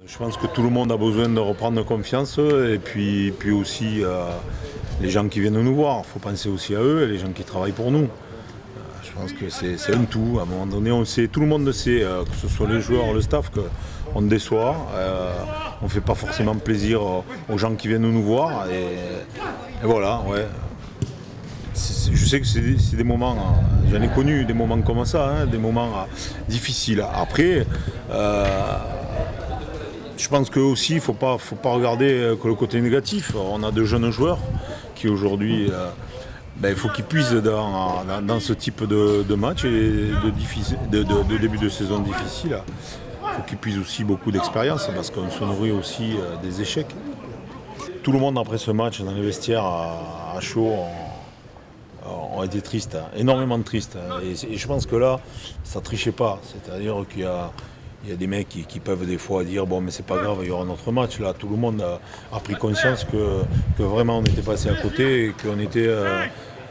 Je pense que tout le monde a besoin de reprendre confiance et puis aussi les gens qui viennent nous voir. Il faut penser aussi à eux et les gens qui travaillent pour nous. Je pense que c'est un tout. À un moment donné, on sait, tout le monde sait, que ce soit les joueurs, le staff, qu'on déçoit. On ne fait pas forcément plaisir aux gens qui viennent nous voir. Et voilà, ouais. Je sais que c'est des moments, j'en ai connu des moments comme ça, hein, des moments difficiles. Après, je pense que aussi, il ne faut pas regarder que le côté négatif. On a de jeunes joueurs qui aujourd'hui, il faut qu'ils puissent dans ce type de match et de début de saison difficile. Il faut qu'ils puissent aussi beaucoup d'expérience parce qu'on se nourrit aussi des échecs. Tout le monde après ce match dans les vestiaires à chaud ont été tristes, énormément tristes. Et je pense que là, ça ne trichait pas. C'est-à-dire qu'il y a des mecs qui peuvent des fois dire bon mais c'est pas grave, il y aura un autre match. Là, tout le monde a pris conscience que vraiment on était passé à côté et qu'on était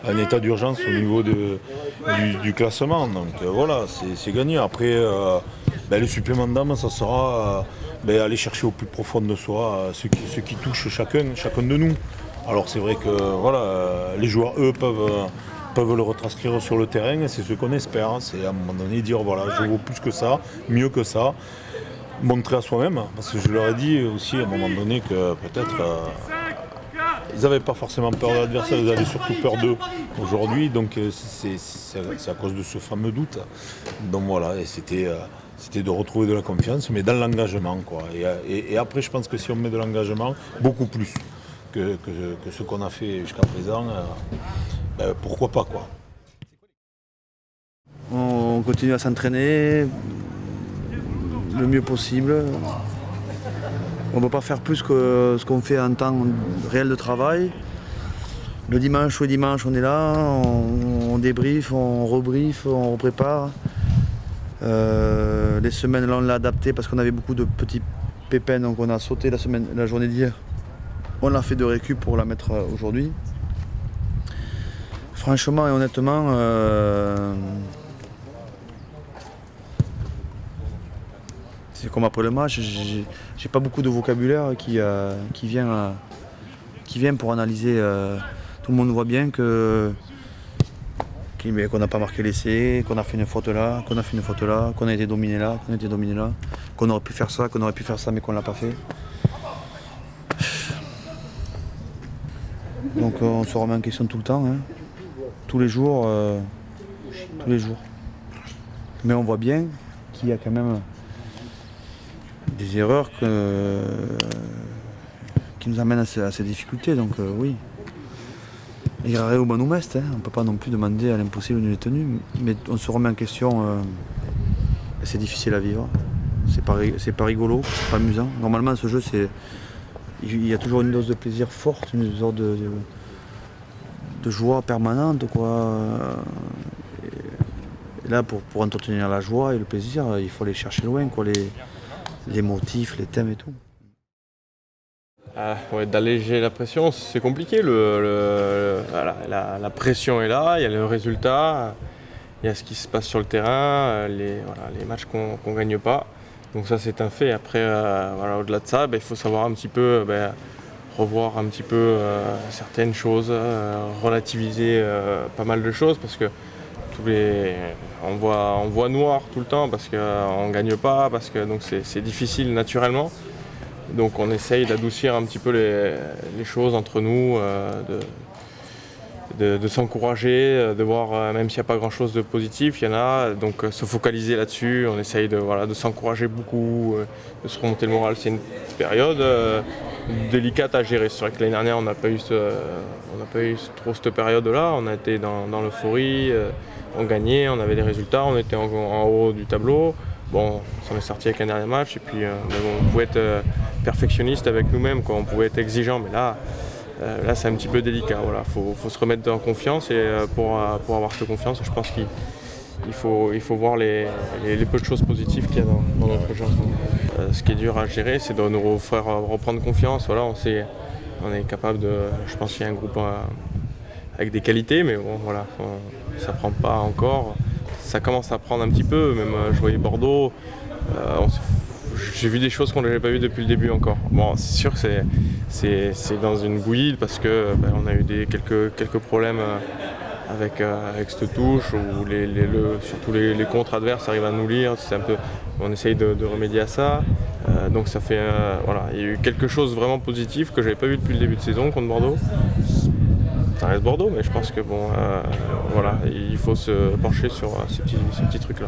en état d'urgence au niveau du classement. Donc voilà, c'est gagné. Après, le supplément d'âme, ça sera aller chercher au plus profond de soi ce qui touche chacun de nous. Alors c'est vrai que voilà, les joueurs, eux, peuvent le retranscrire sur le terrain, c'est ce qu'on espère. C'est à un moment donné dire voilà, je vaux plus que ça, mieux que ça. Montrer à soi-même, parce que je leur ai dit aussi à un moment donné que peut-être ils n'avaient pas forcément peur de l'adversaire, ils avaient surtout peur d'eux aujourd'hui. Donc c'est à cause de ce fameux doute. Donc voilà, et c'était de retrouver de la confiance, mais dans l'engagement, quoi. Et après, je pense que si on met de l'engagement, beaucoup plus que ce qu'on a fait jusqu'à présent, pourquoi pas, quoi. On continue à s'entraîner le mieux possible. On ne peut pas faire plus que ce qu'on fait en temps réel de travail. Le dimanche, on est là, on débriefe, on rebriefe, on reprépare. Les semaines là on l'a adapté parce qu'on avait beaucoup de petits pépins, donc on a sauté la journée d'hier. On l'a fait de récup pour la mettre aujourd'hui. Franchement et honnêtement, c'est comme après le match, j'ai pas beaucoup de vocabulaire qui vient pour analyser. Tout le monde voit bien qu'on n'a pas marqué l'essai, qu'on a fait une faute là, qu'on a été dominé là, qu'on aurait pu faire ça, mais qu'on l'a pas fait. Donc on se remet en question tout le temps, hein. Tous les jours. Mais on voit bien qu'il y a quand même des erreurs qui nous amènent à ces difficultés. Donc oui. Errare humanum est, hein. On ne peut pas non plus demander à l'impossible une tenue, mais on se remet en question. C'est difficile à vivre. C'est pas rigolo, c'est pas amusant. Normalement, ce jeu, il y a toujours une dose de plaisir forte, une sorte de joie permanente, quoi. Et là, pour entretenir la joie et le plaisir, il faut aller chercher loin, quoi, les motifs, les thèmes et tout. Ouais, d'alléger la pression, c'est compliqué. Voilà, la pression est là, il y a le résultat, il y a ce qui se passe sur le terrain, les matchs qu'on ne gagne pas. Donc ça c'est un fait. Après, au-delà de ça, il faut savoir un petit peu revoir un petit peu certaines choses, relativiser pas mal de choses parce que on voit noir tout le temps parce qu'on ne gagne pas, donc c'est difficile naturellement. Donc on essaye d'adoucir un petit peu les choses entre nous, de s'encourager, de voir même s'il n'y a pas grand chose de positif, il y en a, donc se focaliser là-dessus, on essaye de s'encourager beaucoup, de se remonter le moral. C'est une période délicate à gérer. C'est vrai que l'année dernière on n'a pas eu trop cette période-là, on a été dans l'euphorie, on gagnait, on avait des résultats, on était en haut du tableau. Bon, on est sorti avec un dernier match et puis on pouvait être perfectionniste avec nous-mêmes, on pouvait être exigeant, mais là c'est un petit peu délicat. Voilà, faut se remettre en confiance et pour avoir cette confiance, je pense qu'il faut voir les peu de choses positives qu'il y a dans notre jeu. Ce qui est dur à gérer, c'est de nous faire reprendre confiance. Voilà, on est capable de. Je pense qu'il y a un groupe avec des qualités, mais bon, voilà, ça prend pas encore. Ça commence à prendre un petit peu, même je voyais Bordeaux, j'ai vu des choses qu'on n'avait pas vues depuis le début encore. Bon, c'est sûr que c'est dans une bouillie parce que on a eu quelques problèmes avec cette touche où surtout les contres adverses arrivent à nous lire. On essaye de remédier à ça. Donc ça fait voilà, il y a eu quelque chose vraiment positif que j'avais pas vu depuis le début de saison contre Bordeaux. Ça reste Bordeaux, mais je pense que bon, voilà, il faut se pencher sur ces petits trucs-là.